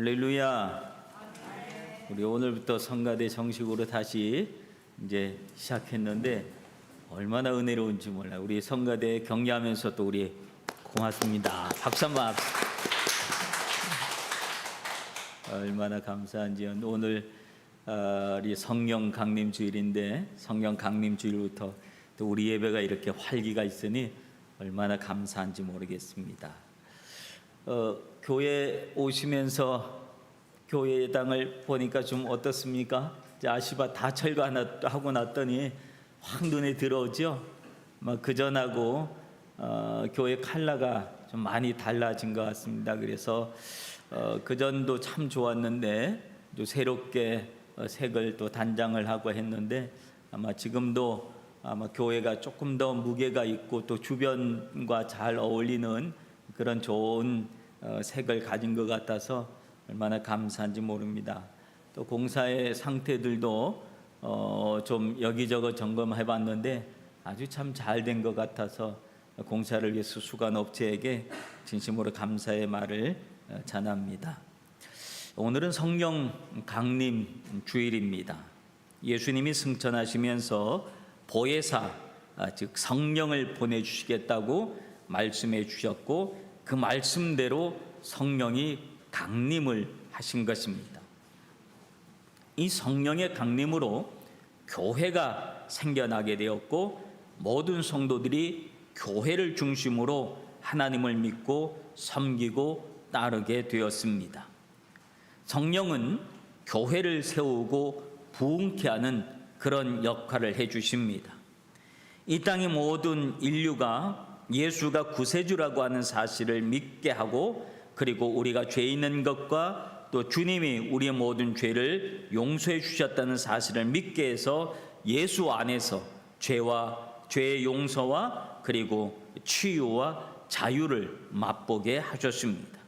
할렐루야. 우리 오늘부터 성가대 정식으로 다시 이제 시작했는데 얼마나 은혜로운지 몰라요. 우리 성가대 격려하면서 또 우리 고맙습니다. 박수 한번 합시다. 얼마나 감사한지. 오늘 우리 성령 강림 주일인데 성령 강림 주일부터 또 우리 예배가 이렇게 활기가 있으니 얼마나 감사한지 모르겠습니다. 교회 오시면서 교회 예당을 보니까 좀 어떻습니까? 아시바 다 철거하고 났더니 확 눈에 들어오죠. 막 그전하고 교회 컬러가 좀 많이 달라진 것 같습니다. 그래서 그전도 참 좋았는데 또 새롭게 색을 또 단장을 하고 했는데 아마 지금도 아마 교회가 조금 더 무게가 있고 또 주변과 잘 어울리는 그런 좋은 색을 가진 것 같아서 얼마나 감사한지 모릅니다. 또 공사의 상태들도 좀 여기저기 점검해 봤는데 아주 참 잘 된 것 같아서 공사를 위해서 수간 업체에게 진심으로 감사의 말을 전합니다. 오늘은 성령 강림 주일입니다. 예수님이 승천하시면서 보혜사 즉 성령을 보내주시겠다고 말씀해 주셨고 그 말씀대로 성령이 강림을 하신 것입니다. 이 성령의 강림으로 교회가 생겨나게 되었고 모든 성도들이 교회를 중심으로 하나님을 믿고 섬기고 따르게 되었습니다. 성령은 교회를 세우고 부흥케 하는 그런 역할을 해주십니다. 이 땅의 모든 인류가 예수가 구세주라고 하는 사실을 믿게 하고 그리고 우리가 죄 있는 것과 또 주님이 우리의 모든 죄를 용서해 주셨다는 사실을 믿게 해서 예수 안에서 죄의 용서와 그리고 치유와 자유를 맛보게 하셨습니다.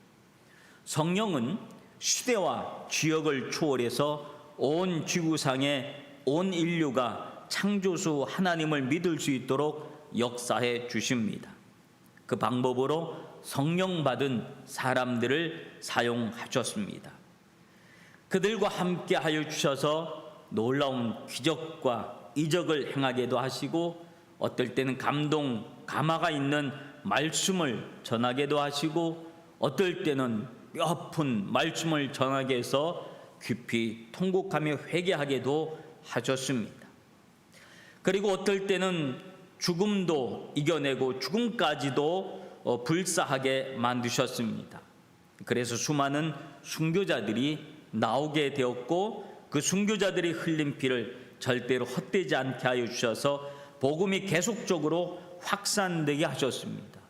성령은 시대와 지역을 초월해서 온 지구상의 온 인류가 창조주 하나님을 믿을 수 있도록 역사해 주십니다. 그 방법으로 성령 받은 사람들을 사용하셨습니다. 그들과 함께 하여 주셔서 놀라운 기적과 이적을 행하게도 하시고 어떨 때는 감화가 있는 말씀을 전하게도 하시고 어떨 때는 뼈아픈 말씀을 전하게 해서 깊이 통곡하며 회개하게도 하셨습니다. 그리고 어떨 때는 죽음도 이겨내고 죽음까지도 불사하게 만드셨습니다. 그래서 수많은 순교자들이 나오게 되었고 그 순교자들이 흘린 피를 절대로 헛되지 않게 하여 주셔서 복음이 계속적으로 확산되게 하셨습니다.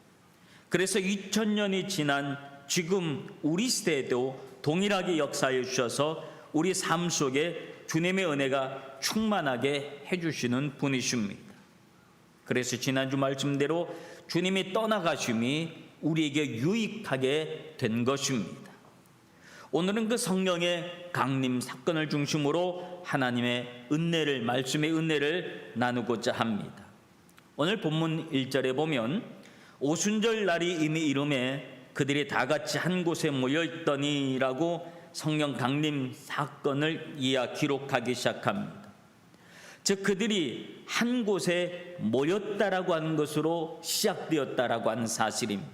그래서 2000년이 지난 지금 우리 시대에도 동일하게 역사해 주셔서 우리 삶 속에 주님의 은혜가 충만하게 해주시는 분이십니다. 그래서 지난주 말씀대로 주님이 떠나가심이 우리에게 유익하게 된 것입니다. 오늘은 그 성령의 강림 사건을 중심으로 하나님의 은혜를 말씀의 은혜를 나누고자 합니다. 오늘 본문 1절에 보면 오순절 날이 이미 이름에 그들이 다 같이 한 곳에 모여 있더니라고 성령 강림 사건을 기록하기 시작합니다. 즉 그들이 한 곳에 모였다라고 하는 것으로 시작되었다라고 하는 사실입니다.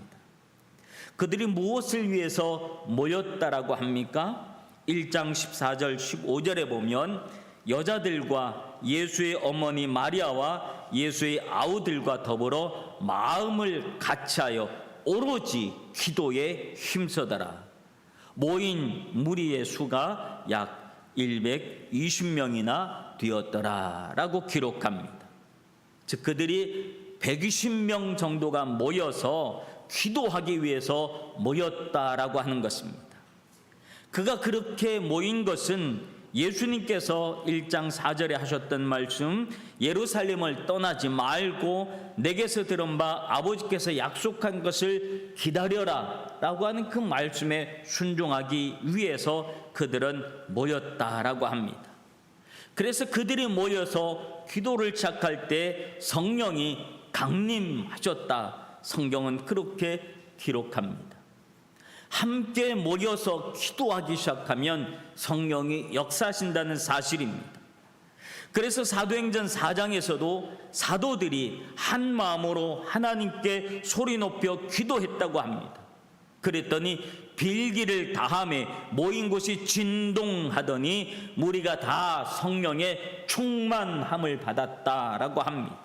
그들이 무엇을 위해서 모였다라고 합니까? 1장 14절 15절에 보면 여자들과 예수의 어머니 마리아와 예수의 아우들과 더불어 마음을 같이하여 오로지 기도에 힘써더라. 모인 무리의 수가 약 120명이나 되었더라 라고 기록합니다. 즉 그들이 120명 정도가 모여서 기도하기 위해서 모였다라고 하는 것입니다. 그가 그렇게 모인 것은 예수님께서 1장 4절에 하셨던 말씀 예루살렘을 떠나지 말고 내게서 들은 바 아버지께서 약속한 것을 기다려라 라고 하는 그 말씀에 순종하기 위해서 그들은 모였다라고 합니다. 그래서 그들이 모여서 기도를 시작할 때 성령이 강림하셨다. 성경은 그렇게 기록합니다. 함께 모여서 기도하기 시작하면 성령이 역사하신다는 사실입니다. 그래서 사도행전 4장에서도 사도들이 한 마음으로 하나님께 소리 높여 기도했다고 합니다. 그랬더니 빌기를 다함에 모인 곳이 진동하더니 무리가 다 성령의 충만함을 받았다라고 합니다.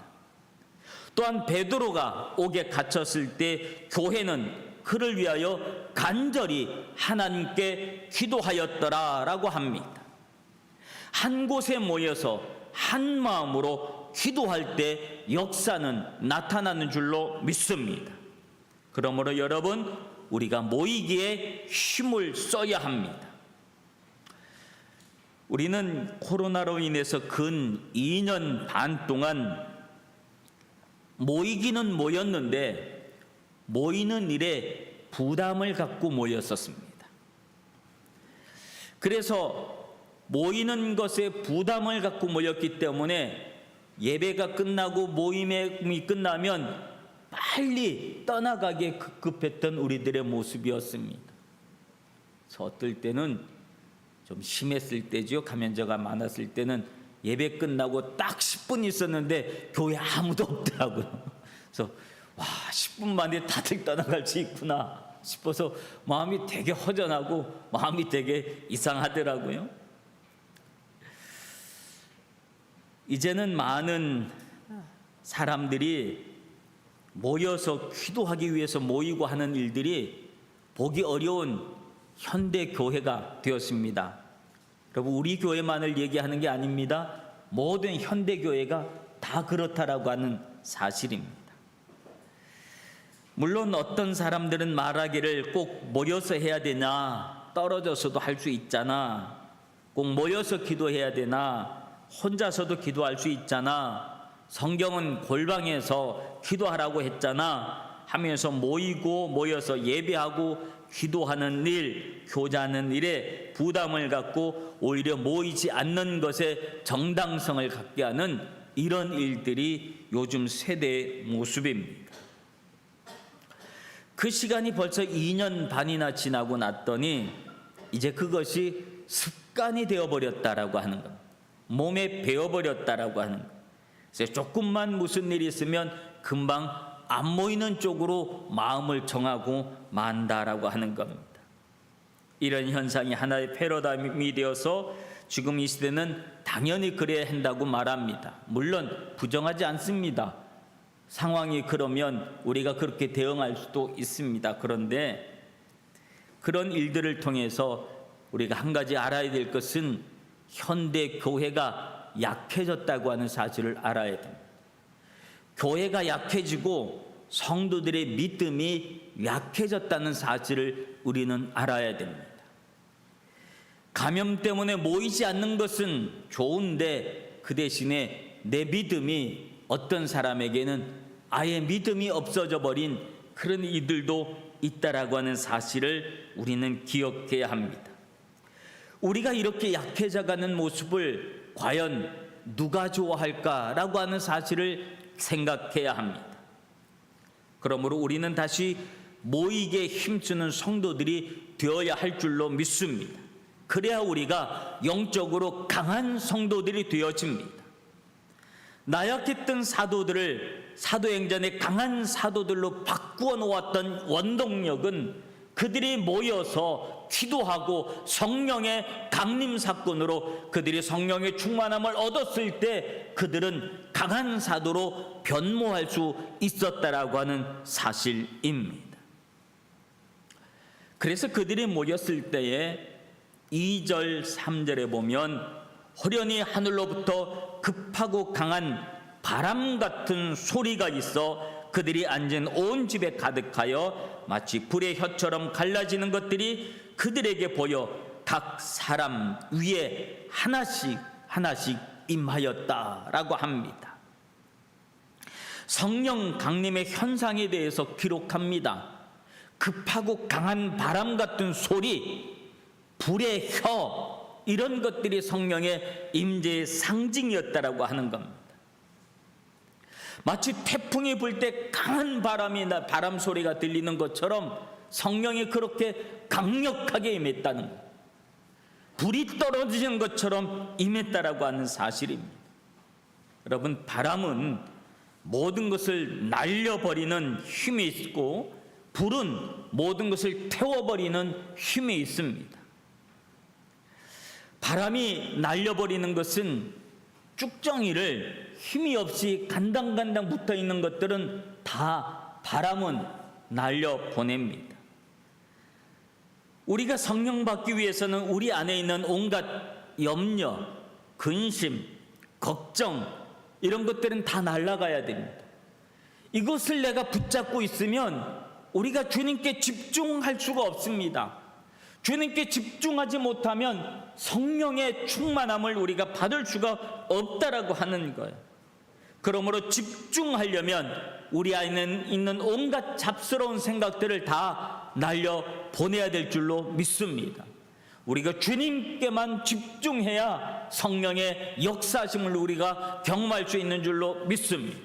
또한 베드로가 옥에 갇혔을 때 교회는 그를 위하여 간절히 하나님께 기도하였더라라고 합니다. 한 곳에 모여서 한 마음으로 기도할 때 역사는 나타나는 줄로 믿습니다. 그러므로 여러분, 우리가 모이기에 힘을 써야 합니다. 우리는 코로나로 인해서 근 2년 반 동안 모이기는 모였는데 모이는 일에 부담을 갖고 모였었습니다. 그래서 모이는 것에 부담을 갖고 모였기 때문에 예배가 끝나고 모임이 끝나면 빨리 떠나가게 급급했던 우리들의 모습이었습니다. 그래서 어떨 때는 좀 심했을 때죠. 감염자가 많았을 때는 예배 끝나고 딱 10분 있었는데 교회 아무도 없더라고요. 그래서 와, 10분 만에 다들 떠나갈 수 있구나 싶어서 마음이 되게 허전하고 마음이 되게 이상하더라고요. 이제는 많은 사람들이 모여서 기도하기 위해서 모이고 하는 일들이 보기 어려운 현대 교회가 되었습니다. 여러분, 우리 교회만을 얘기하는 게 아닙니다. 모든 현대 교회가 다 그렇다라고 하는 사실입니다. 물론 어떤 사람들은 말하기를 꼭 모여서 해야 되나, 떨어져서도 할 수 있잖아, 꼭 모여서 기도해야 되나, 혼자서도 기도할 수 있잖아, 성경은 골방에서 기도하라고 했잖아 하면서 모여서 예배하고 기도하는 일, 교제하는 일에 부담을 갖고 오히려 모이지 않는 것에 정당성을 갖게 하는 이런 일들이 요즘 세대의 모습입니다. 그 시간이 벌써 2년 반이나 지나고 났더니 이제 그것이 습관이 되어버렸다라고 하는 겁니다. 몸에 배어버렸다라고 하는 겁니다. 그래서 조금만 무슨 일이 있으면 금방 안 모이는 쪽으로 마음을 정하고 만다라고 하는 겁니다. 이런 현상이 하나의 패러다임이 되어서 지금 이 시대는 당연히 그래야 한다고 말합니다. 물론 부정하지 않습니다. 상황이 그러면 우리가 그렇게 대응할 수도 있습니다. 그런데 그런 일들을 통해서 우리가 한 가지 알아야 될 것은 현대 교회가 약해졌다고 하는 사실을 알아야 됩니다. 교회가 약해지고 성도들의 믿음이 약해졌다는 사실을 우리는 알아야 됩니다. 감염 때문에 모이지 않는 것은 좋은데 그 대신에 내 믿음이 어떤 사람에게는 아예 믿음이 없어져 버린 그런 이들도 있다라고 하는 사실을 우리는 기억해야 합니다. 우리가 이렇게 약해져가는 모습을 과연 누가 좋아할까라고 하는 사실을 생각해야 합니다. 그러므로 우리는 다시 모이게 힘쓰는 성도들이 되어야 할 줄로 믿습니다. 그래야 우리가 영적으로 강한 성도들이 되어집니다. 나약했던 사도들을 사도행전의 강한 사도들로 바꾸어 놓았던 원동력은 그들이 모여서 기도하고 성령의 강림 사건으로 그들이 성령의 충만함을 얻었을 때 그들은 강한 사도로 변모할 수 있었다라고 하는 사실입니다. 그래서 그들이 모였을 때에 2절 3절에 보면 호련히 하늘로부터 급하고 강한 바람 같은 소리가 있어 그들이 앉은 온 집에 가득하여 마치 불의 혀처럼 갈라지는 것들이 그들에게 보여 각 사람 위에 하나씩 임하였다라고 합니다. 성령 강림의 현상에 대해서 기록합니다. 급하고 강한 바람 같은 소리, 불의 혀, 이런 것들이 성령의 임재의 상징이었다라고 하는 겁니다. 마치 태풍이 불 때 강한 바람 소리가 들리는 것처럼 성령이 그렇게 강력하게 임했다는 것, 불이 떨어지는 것처럼 임했다라고 하는 사실입니다. 여러분, 바람은 모든 것을 날려버리는 힘이 있고 불은 모든 것을 태워버리는 힘이 있습니다. 바람이 날려버리는 것은 쭉정이를 힘이 없이 간당간당 붙어있는 것들은 다 바람은 날려보냅니다. 우리가 성령 받기 위해서는 우리 안에 있는 온갖 염려, 근심, 걱정 이런 것들은 다 날아가야 됩니다. 이것을 내가 붙잡고 있으면 우리가 주님께 집중할 수가 없습니다. 주님께 집중하지 못하면 성령의 충만함을 우리가 받을 수가 없다라고 하는 거예요. 그러므로 집중하려면 우리 안에 있는 온갖 잡스러운 생각들을 다 날려보내야 될 줄로 믿습니다. 우리가 주님께만 집중해야 성령의 역사심을 우리가 경험할 수 있는 줄로 믿습니다.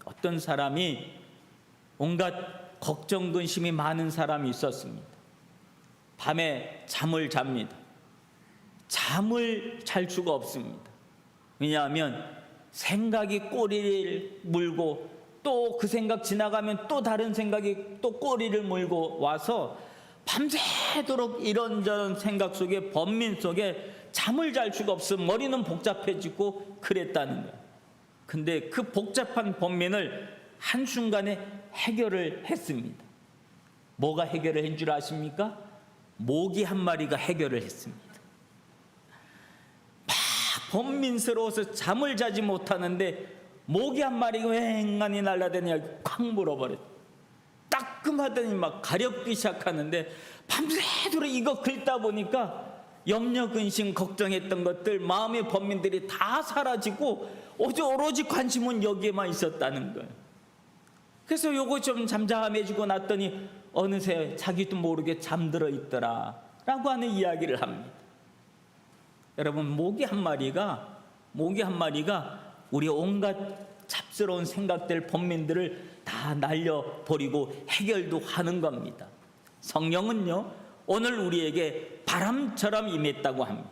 어떤 사람이 온갖 걱정, 근심이 많은 사람이 있었습니다. 밤에 잠을 잡니다. 잠을 잘 수가 없습니다. 왜냐하면 생각이 꼬리를 물고 또 그 생각 지나가면 또 다른 생각이 또 꼬리를 물고 와서 밤새도록 이런저런 생각 속에, 번민 속에 잠을 잘 수가 없어 머리는 복잡해지고 그랬다는 거예요. 근데 그 복잡한 번민을 한순간에 해결을 했습니다. 뭐가 해결을 한 줄 아십니까? 모기 한 마리가 해결을 했습니다. 막 번민스러워서 잠을 자지 못하는데 모기 한 마리가 왜 앵간히 날아다니냐고 콱 물어버렸어요. 따끔하더니 막 가렵기 시작하는데 밤새도록 이거 긁다 보니까 염려, 근심, 걱정했던 것들, 마음의 번민들이 다 사라지고 오로지 관심은 여기에만 있었다는 거예요. 그래서 요거 좀 잠잠해지고 났더니 어느새 자기도 모르게 잠들어 있더라 라고 하는 이야기를 합니다. 여러분, 모기 한 마리가 우리 온갖 잡스러운 생각들, 번민들을 다 날려버리고 해결도 하는 겁니다. 성령은요, 오늘 우리에게 바람처럼 임했다고 합니다.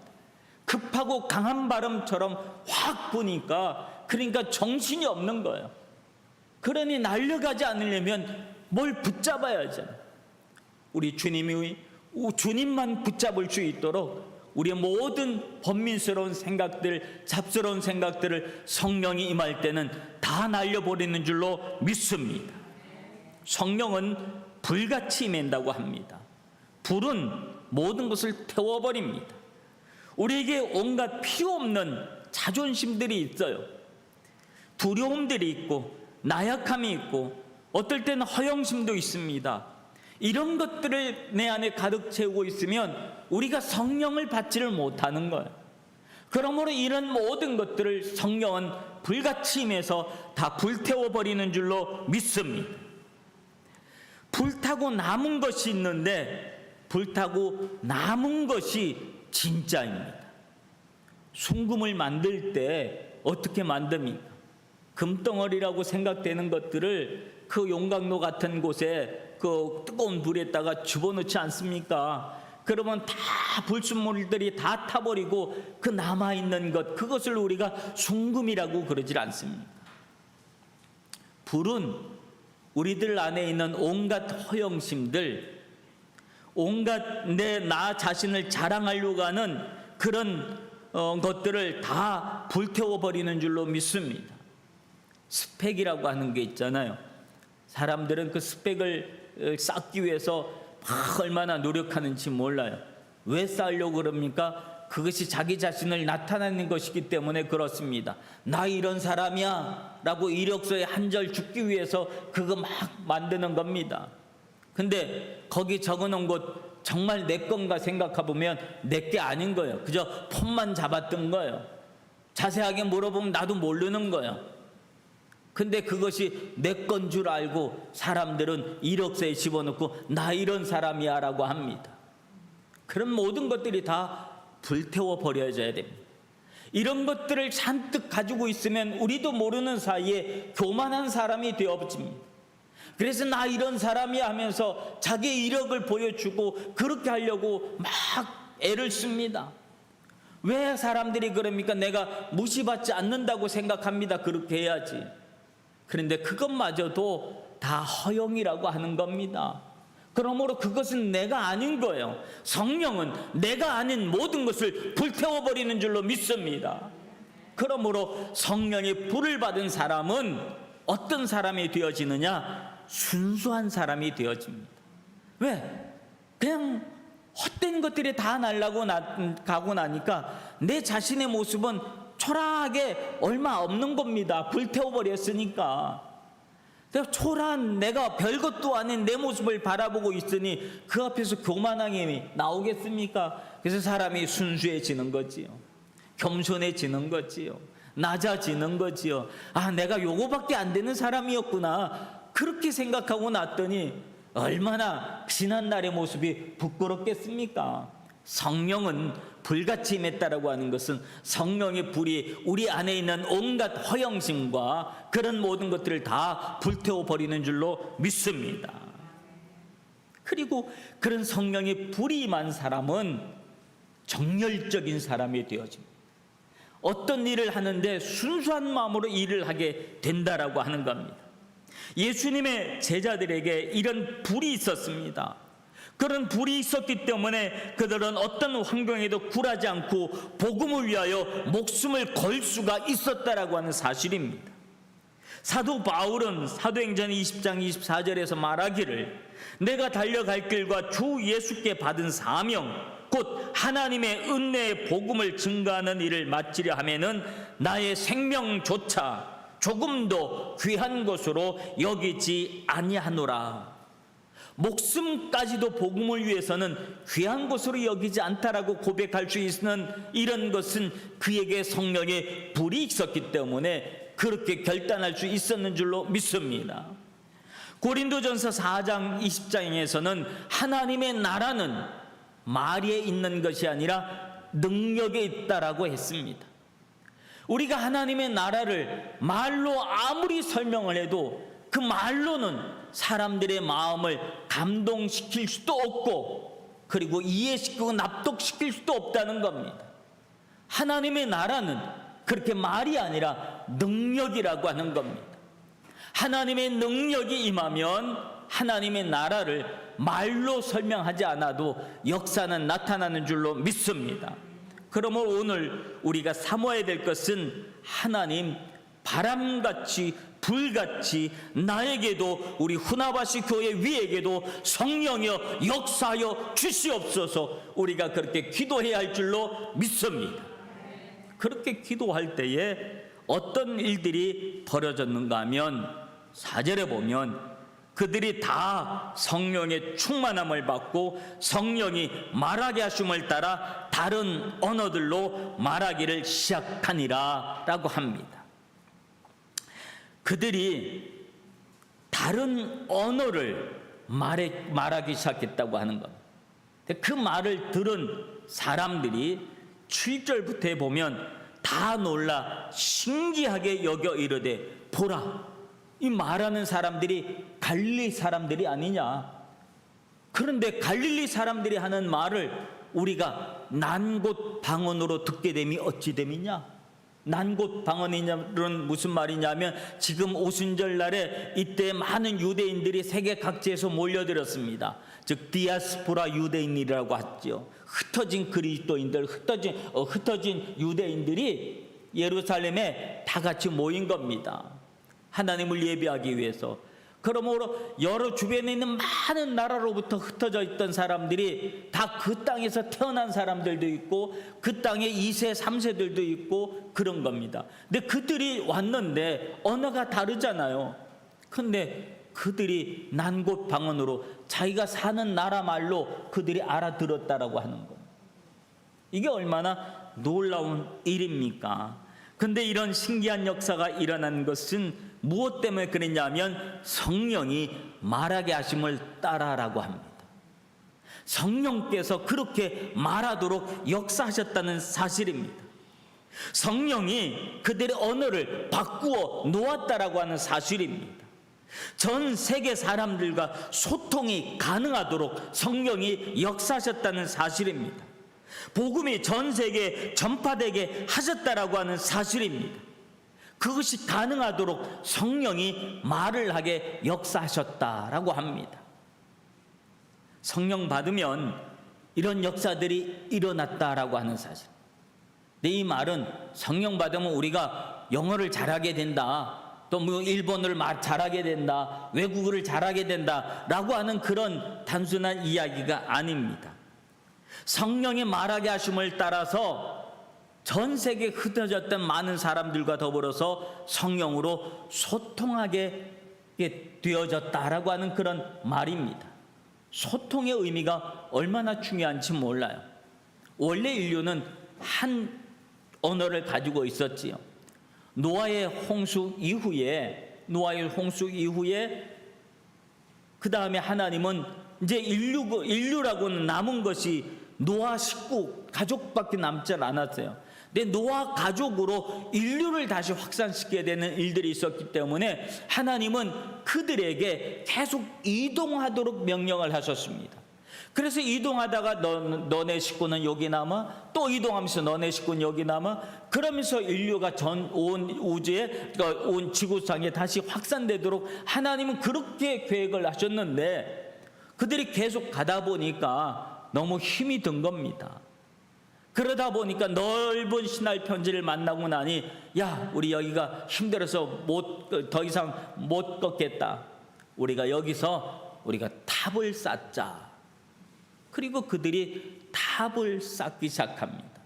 급하고 강한 바람처럼 확 부니까, 그러니까 정신이 없는 거예요. 그러니 날려가지 않으려면 뭘 붙잡아야 하잖아요. 우리 주님만 붙잡을 수 있도록 우리의 모든 번민스러운 생각들, 잡스러운 생각들을 성령이 임할 때는 다 날려버리는 줄로 믿습니다. 성령은 불같이 임한다고 합니다. 불은 모든 것을 태워버립니다. 우리에게 온갖 필요 없는 자존심들이 있어요. 두려움들이 있고 나약함이 있고 어떨 때는 허영심도 있습니다. 이런 것들을 내 안에 가득 채우고 있으면 우리가 성령을 받지를 못하는 거예요. 그러므로 이런 모든 것들을 성령은 불같이 임해서 다 불태워버리는 줄로 믿습니다. 불타고 남은 것이 있는데 불타고 남은 것이 진짜입니다. 순금을 만들 때 어떻게 만듭니까? 금덩어리라고 생각되는 것들을 그 용광로 같은 곳에 그 뜨거운 불에다가 집어넣지 않습니까? 그러면 다 불순물들이 다 타버리고 그 남아있는 것, 그것을 우리가 순금이라고 그러질 않습니다. 불은 우리들 안에 있는 온갖 허영심들, 온갖 나 자신을 자랑하려고 하는 그런 것들을 다 불태워버리는 줄로 믿습니다. 스펙이라고 하는 게 있잖아요. 사람들은 그 스펙을 쌓기 위해서 얼마나 노력하는지 몰라요. 왜 쌓으려고 그럽니까? 그것이 자기 자신을 나타내는 것이기 때문에 그렇습니다. 나 이런 사람이야 라고 이력서에 한 절 죽기 위해서 그거 막 만드는 겁니다. 근데 거기 적어놓은 것 정말 내 건가 생각해보면 내 게 아닌 거예요. 그저 폰만 잡았던 거예요. 자세하게 물어보면 나도 모르는 거예요. 근데 그것이 내 건 줄 알고 사람들은 이력서에 집어넣고 나 이런 사람이야 라고 합니다. 그런 모든 것들이 다 불태워 버려져야 됩니다. 이런 것들을 잔뜩 가지고 있으면 우리도 모르는 사이에 교만한 사람이 되어집니다. 그래서 나 이런 사람이야 하면서 자기의 이력을 보여주고 그렇게 하려고 막 애를 씁니다. 왜 사람들이 그럽니까? 내가 무시받지 않는다고 생각합니다. 그렇게 해야지. 그런데 그것마저도 다 허영이라고 하는 겁니다. 그러므로 그것은 내가 아닌 거예요. 성령은 내가 아닌 모든 것을 불태워버리는 줄로 믿습니다. 그러므로 성령의 불을 받은 사람은 어떤 사람이 되어지느냐? 순수한 사람이 되어집니다. 왜? 그냥 헛된 것들이 다 가고 나니까 내 자신의 모습은 초라하게 얼마 없는 겁니다. 불태워버렸으니까. 초라한 내가 별것도 아닌 내 모습을 바라보고 있으니 그 앞에서 교만함이 나오겠습니까? 그래서 사람이 순수해지는 거지요. 겸손해지는 거지요. 낮아지는 거지요. 아, 내가 요거밖에 안 되는 사람이었구나. 그렇게 생각하고 났더니 얼마나 지난날의 모습이 부끄럽겠습니까? 성령은 불같이 임했다라고 하는 것은 성령의 불이 우리 안에 있는 온갖 허영심과 그런 모든 것들을 다 불태워버리는 줄로 믿습니다. 그리고 그런 성령의 불이 임한 사람은 정열적인 사람이 되어집니다. 어떤 일을 하는데 순수한 마음으로 일을 하게 된다라고 하는 겁니다. 예수님의 제자들에게 이런 불이 있었습니다. 그런 불이 있었기 때문에 그들은 어떤 환경에도 굴하지 않고 복음을 위하여 목숨을 걸 수가 있었다라고 하는 사실입니다. 사도 바울은 사도행전 20장 24절에서 말하기를 내가 달려갈 길과 주 예수께 받은 사명 곧 하나님의 은혜의 복음을 증거하는 일을 마치려 하면은 나의 생명조차 조금도 귀한 것으로 여기지 아니하노라. 목숨까지도 복음을 위해서는 귀한 것으로 여기지 않다라고 고백할 수 있는 이런 것은 그에게 성령의 불이 있었기 때문에 그렇게 결단할 수 있었는 줄로 믿습니다. 고린도전서 4장 20장에서는 하나님의 나라는 말에 있는 것이 아니라 능력에 있다라고 했습니다. 우리가 하나님의 나라를 말로 아무리 설명을 해도 그 말로는 사람들의 마음을 감동시킬 수도 없고 그리고 이해시키고 납득시킬 수도 없다는 겁니다. 하나님의 나라는 그렇게 말이 아니라 능력이라고 하는 겁니다. 하나님의 능력이 임하면 하나님의 나라를 말로 설명하지 않아도 역사는 나타나는 줄로 믿습니다. 그러므로 오늘 우리가 삼아야 될 것은 하나님 바람같이 불같이 나에게도 우리 후나바시 교회 위에게도 성령이여 역사하여 주시옵소서. 우리가 그렇게 기도해야 할 줄로 믿습니다. 그렇게 기도할 때에 어떤 일들이 벌어졌는가 하면 4절에 보면 그들이 다 성령의 충만함을 받고 성령이 말하게 하심을 따라 다른 언어들로 말하기를 시작하니라 라고 합니다. 그들이 다른 언어를 말하기 시작했다고 하는 겁니다. 그 말을 들은 사람들이 7절부터 보면 다 놀라 신기하게 여겨 이르되 보라 이 말하는 사람들이 갈릴리 사람들이 아니냐. 그런데 갈릴리 사람들이 하는 말을 우리가 난곳 방언으로 듣게 됨이 어찌 됨이냐. 난곳 방언이냐는 무슨 말이냐면 지금 오순절 날에 이때 많은 유대인들이 세계 각지에서 몰려들었습니다. 즉 디아스포라 유대인이라고 하죠. 흩어진 그리스도인들, 흩어진 유대인들이 예루살렘에 다 같이 모인 겁니다. 하나님을 예배하기 위해서. 그러므로 여러 주변에 있는 많은 나라로부터 흩어져 있던 사람들이 다 그 땅에서 태어난 사람들도 있고 그 땅에 2세, 3세들도 있고 그런 겁니다. 근데 그들이 왔는데 언어가 다르잖아요. 근데 그들이 난곳 방언으로 자기가 사는 나라 말로 그들이 알아들었다라고 하는 겁니다. 이게 얼마나 놀라운 일입니까? 근데 이런 신기한 역사가 일어난 것은 무엇 때문에 그랬냐면 성령이 말하게 하심을 따라라고 합니다. 성령께서 그렇게 말하도록 역사하셨다는 사실입니다. 성령이 그들의 언어를 바꾸어 놓았다라고 하는 사실입니다. 전 세계 사람들과 소통이 가능하도록 성령이 역사하셨다는 사실입니다. 복음이 전 세계에 전파되게 하셨다라고 하는 사실입니다. 그것이 가능하도록 성령이 말을 하게 역사하셨다라고 합니다. 성령 받으면 이런 역사들이 일어났다라고 하는 사실. 근데 이 말은 성령 받으면 우리가 영어를 잘하게 된다, 또 뭐 일본어를 잘하게 된다, 외국어를 잘하게 된다라고 하는 그런 단순한 이야기가 아닙니다. 성령의 말하게 하심을 따라서 전 세계에 흩어졌던 많은 사람들과 더불어서 성령으로 소통하게 되어졌다라고 하는 그런 말입니다. 소통의 의미가 얼마나 중요한지 몰라요. 원래 인류는 한 언어를 가지고 있었지요. 노아의 홍수 이후에 그 다음에 하나님은 이제 인류라고는 남은 것이 노아 식구 가족밖에 남지 않았어요. 근데 노아 가족으로 인류를 다시 확산시켜야 되는 일들이 있었기 때문에 하나님은 그들에게 계속 이동하도록 명령을 하셨습니다. 그래서 이동하다가 너네 식구는 여기 남아, 또 이동하면서 너네 식구는 여기 남아, 그러면서 인류가 온 우주에, 그러니까 온 지구상에 다시 확산되도록 하나님은 그렇게 계획을 하셨는데, 그들이 계속 가다 보니까 너무 힘이 든 겁니다. 그러다 보니까 넓은 신할 편지를 만나고 나니, 야, 우리 여기가 힘들어서 더 이상 못 걷겠다. 우리가 여기서 탑을 쌓자. 그리고 그들이 탑을 쌓기 시작합니다.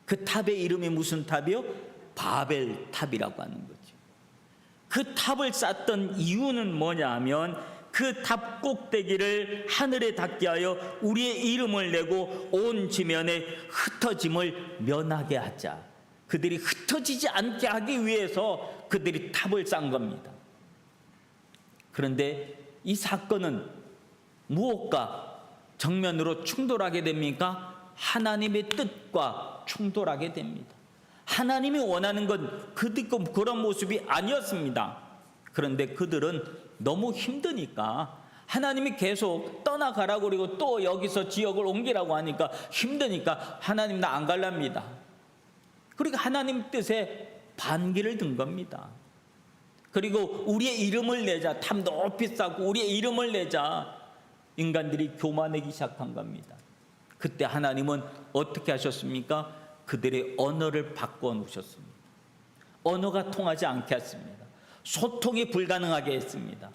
그 탑의 이름이 무슨 탑이요? 바벨 탑이라고 하는 거죠. 그 탑을 쌓던 이유는 뭐냐 하면, 그 탑 꼭대기를 하늘에 닿게 하여 우리의 이름을 내고 온 지면에 흩어짐을 면하게 하자. 그들이 흩어지지 않게 하기 위해서 그들이 탑을 쌓은 겁니다. 그런데 이 사건은 무엇과 정면으로 충돌하게 됩니까? 하나님의 뜻과 충돌하게 됩니다. 하나님이 원하는 건 그런 모습이 아니었습니다. 그런데 그들은 너무 힘드니까, 하나님이 계속 떠나가라고 그리고 또 여기서 지역을 옮기라고 하니까 힘드니까 하나님 나 안 갈랍니다. 그리고 하나님 뜻에 반기를 든 겁니다. 그리고 우리의 이름을 내자, 탑 높이 쌓고 우리의 이름을 내자, 인간들이 교만하기 시작한 겁니다. 그때 하나님은 어떻게 하셨습니까? 그들의 언어를 바꿔 놓으셨습니다. 언어가 통하지 않게 했습니다. 소통이 불가능하게 했습니다.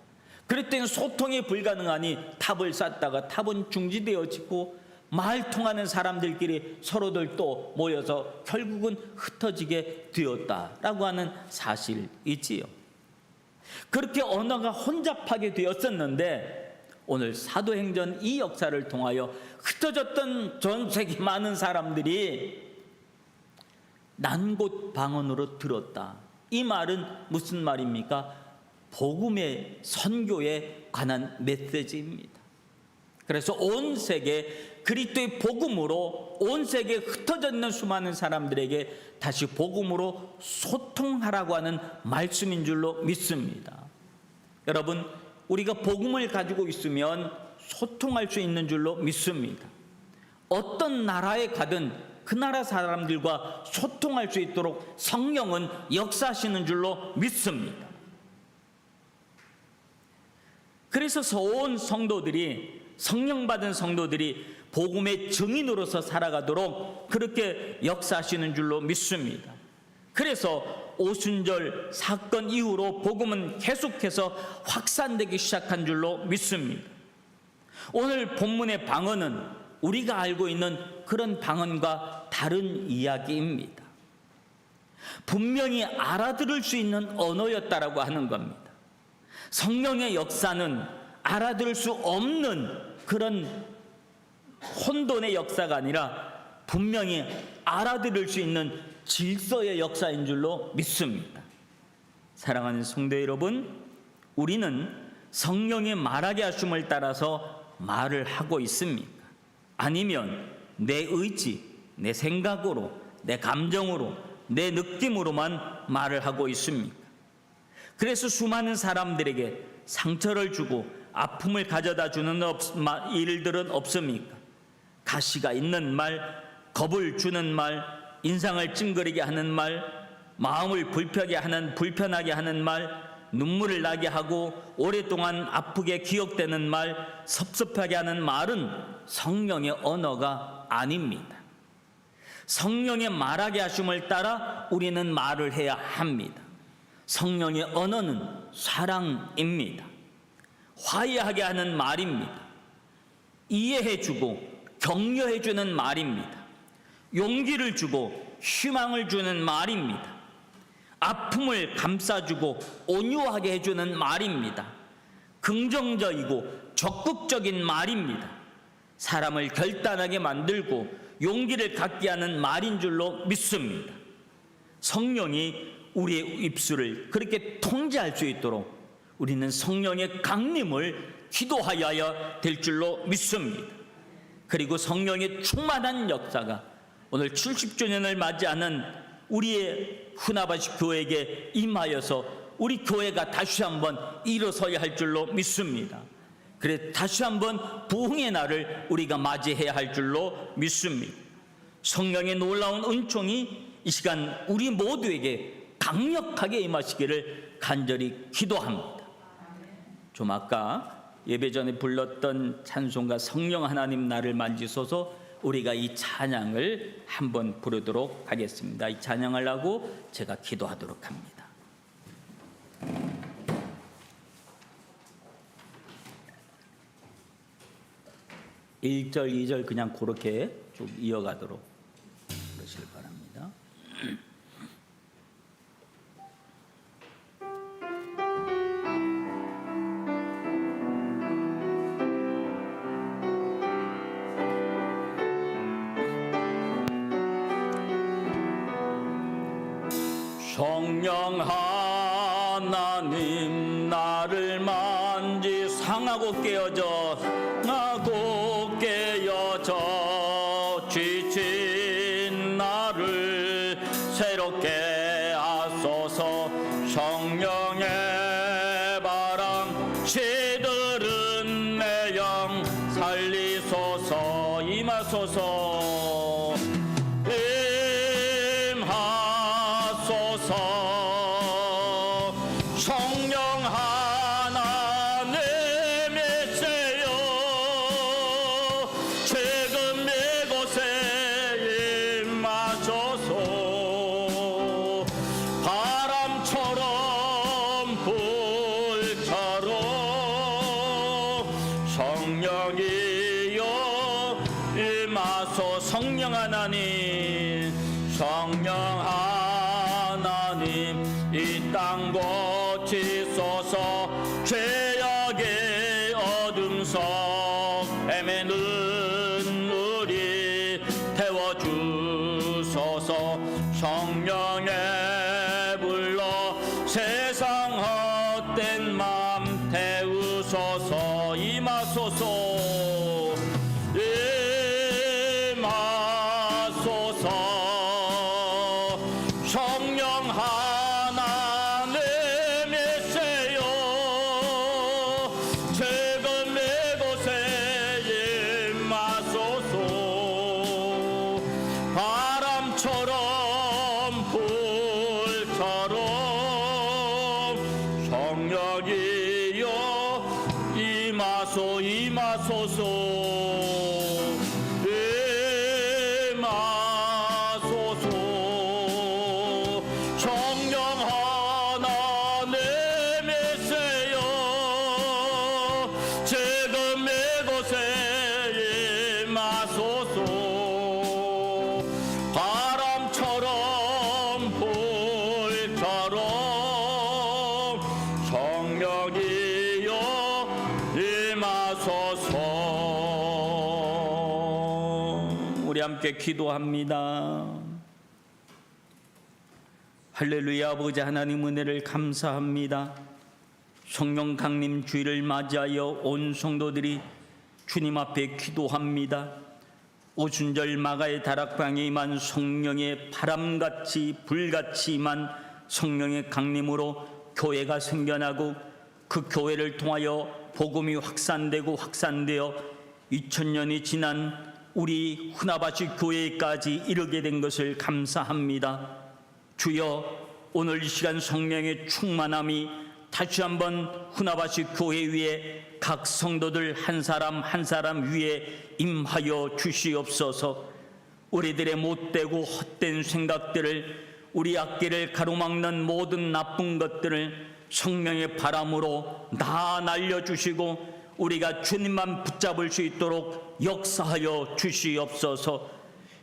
그랬더니 소통이 불가능하니 탑을 쌓다가 탑은 중지되어지고, 말 통하는 사람들끼리 서로들 또 모여서 결국은 흩어지게 되었다라고 하는 사실이지요. 그렇게 언어가 혼잡하게 되었었는데, 오늘 사도행전 이 역사를 통하여 흩어졌던 전 세계 많은 사람들이 난곳 방언으로 들었다. 이 말은 무슨 말입니까? 복음의 선교에 관한 메시지입니다. 그래서 온 세계 그리스도의 복음으로 온 세계에 흩어져 있는 수많은 사람들에게 다시 복음으로 소통하라고 하는 말씀인 줄로 믿습니다. 여러분, 우리가 복음을 가지고 있으면 소통할 수 있는 줄로 믿습니다. 어떤 나라에 가든 그 나라 사람들과 소통할 수 있도록 성령은 역사하시는 줄로 믿습니다. 그래서 온 성도들이, 성령 받은 성도들이 복음의 증인으로서 살아가도록 그렇게 역사하시는 줄로 믿습니다. 그래서 오순절 사건 이후로 복음은 계속해서 확산되기 시작한 줄로 믿습니다. 오늘 본문의 방언은 우리가 알고 있는 그런 방언과 다른 이야기입니다. 분명히 알아들을 수 있는 언어였다라고 하는 겁니다. 성령의 역사는 알아들을 수 없는 그런 혼돈의 역사가 아니라 분명히 알아들을 수 있는 질서의 역사인 줄로 믿습니다. 사랑하는 성도 여러분, 우리는 성령의 말하게 하심을 따라서 말을 하고 있습니까? 아니면 내 의지, 내 생각으로, 내 감정으로, 내 느낌으로만 말을 하고 있습니까? 그래서 수많은 사람들에게 상처를 주고 아픔을 가져다 주는 일들은 없습니까? 가시가 있는 말, 겁을 주는 말, 인상을 찡그리게 하는 말, 마음을 불편하게 하는 말, 눈물을 나게 하고 오랫동안 아프게 기억되는 말, 섭섭하게 하는 말은 성령의 언어가 아닙니다. 성령의 말하게 하심을 따라 우리는 말을 해야 합니다. 성령의 언어는 사랑입니다. 화해하게 하는 말입니다. 이해해주고 격려해주는 말입니다. 용기를 주고 희망을 주는 말입니다. 아픔을 감싸주고 온유하게 해주는 말입니다. 긍정적이고 적극적인 말입니다. 사람을 결단하게 만들고 용기를 갖게 하는 말인 줄로 믿습니다. 성령이 우리의 입술을 그렇게 통제할 수 있도록 우리는 성령의 강림을 기도하여야 될 줄로 믿습니다. 그리고 성령의 충만한 역사가 오늘 70주년을 맞이하는 우리의 후나바시 교회에게 임하여서 우리 교회가 다시 한번 일어서야 할 줄로 믿습니다. 그래 다시 한번 부흥의 날을 우리가 맞이해야 할 줄로 믿습니다. 성령의 놀라운 은총이 이 시간 우리 모두에게 강력하게 임하시기를 간절히 기도합니다. 좀 아까 예배 전에 불렀던 찬송가 성령 하나님 나를 만지소서, 우리가 이 찬양을 한번 부르도록 하겠습니다. 이 찬양을 하고 제가 기도하도록 합니다. 1절, 2절 그냥 그렇게 쭉 이어가도록 그러시길 바랍니다. 성령 하나님 나를 만지 상하고 깨어져 지친 나를 새롭게 하소서. 성령의 바람 시들은 내 영 살리소서. 임하소서 임하소서. 성령 하나님이세요. 지금 이곳에 임하소서. 바람처럼 불처럼 성령이여 임하소. 성령 하나님, 성령 하나님 이 땅 고치소서. 죄악의 어둠 속 헤매는 우리 태워주소서. 성령의 불로 세상 헛된 맘 태우소서. 임하소서. 성령 하나님이세요. 지금 이곳에 임하소서. 바람처럼 불처럼 성령이여 임하소. 임하소서. 바람처럼 불처럼 성령이여 임하소서. 우리 함께 기도합니다. 할렐루야. 아버지 하나님 은혜를 감사합니다. 성령 강림 주일을 맞이하여 온 성도들이 주님 앞에 기도합니다. 오순절 마가의 다락방에 임한 성령의 바람같이 불같이 임한 성령의 강림으로 교회가 생겨나고 그 교회를 통하여 복음이 확산되어 2000년이 지난 우리 후나바시 교회까지 이르게 된 것을 감사합니다. 주여, 오늘 이 시간 성령의 충만함이 다시 한번 후나바시 교회 위에 각 성도들 한 사람 한 사람 위에 임하여 주시옵소서. 우리들의 못되고 헛된 생각들을, 우리 악기를 가로막는 모든 나쁜 것들을 성령의 바람으로 다 날려주시고 우리가 주님만 붙잡을 수 있도록 역사하여 주시옵소서.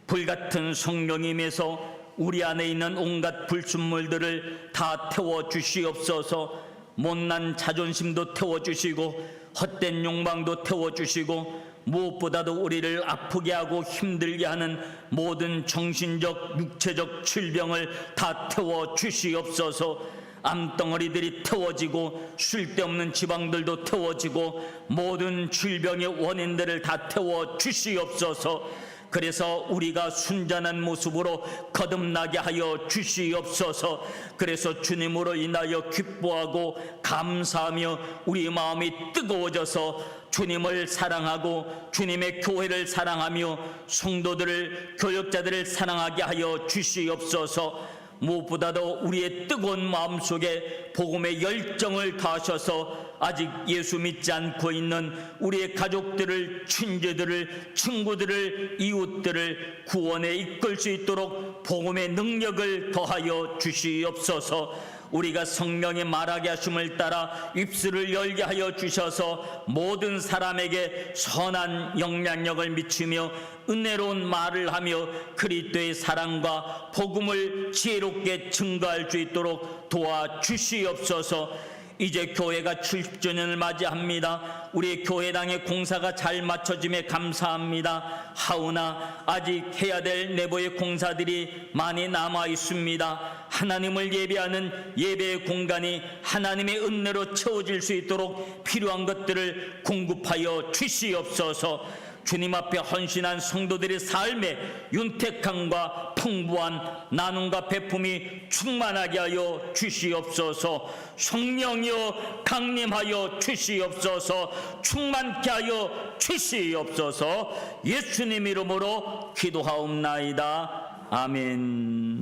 불같은 성령임에서 우리 안에 있는 온갖 불순물들을 다 태워 주시옵소서. 못난 자존심도 태워주시고 헛된 욕망도 태워주시고 무엇보다도 우리를 아프게 하고 힘들게 하는 모든 정신적 육체적 질병을 다 태워주시옵소서. 암덩어리들이 태워지고 쓸데없는 지방들도 태워지고 모든 질병의 원인들을 다 태워주시옵소서. 그래서 우리가 순전한 모습으로 거듭나게 하여 주시옵소서. 그래서 주님으로 인하여 기뻐하고 감사하며 우리 마음이 뜨거워져서 주님을 사랑하고 주님의 교회를 사랑하며 성도들을, 교역자들을 사랑하게 하여 주시옵소서. 무엇보다도 우리의 뜨거운 마음속에 복음의 열정을 다하셔서 아직 예수 믿지 않고 있는 우리의 가족들을, 친지들을, 친구들을, 이웃들을 구원에 이끌 수 있도록 복음의 능력을 더하여 주시옵소서. 우리가 성령의 말하게 하심을 따라 입술을 열게 하여 주셔서 모든 사람에게 선한 영향력을 미치며 은혜로운 말을 하며 그리스도의 사랑과 복음을 지혜롭게 증거할 수 있도록 도와주시옵소서. 이제 교회가 70주년을 맞이합니다. 우리 교회당의 공사가 잘 맞춰짐에 감사합니다. 하오나 아직 해야 될 내부의 공사들이 많이 남아 있습니다. 하나님을 예배하는 예배의 공간이 하나님의 은혜로 채워질 수 있도록 필요한 것들을 공급하여 주시옵소서. 주님 앞에 헌신한 성도들의 삶에 윤택함과 풍부한 나눔과 베품이 충만하게 하여 주시옵소서. 성령이여 강림하여 주시옵소서. 충만케 하여 주시옵소서. 예수님 이름으로 기도하옵나이다. 아멘.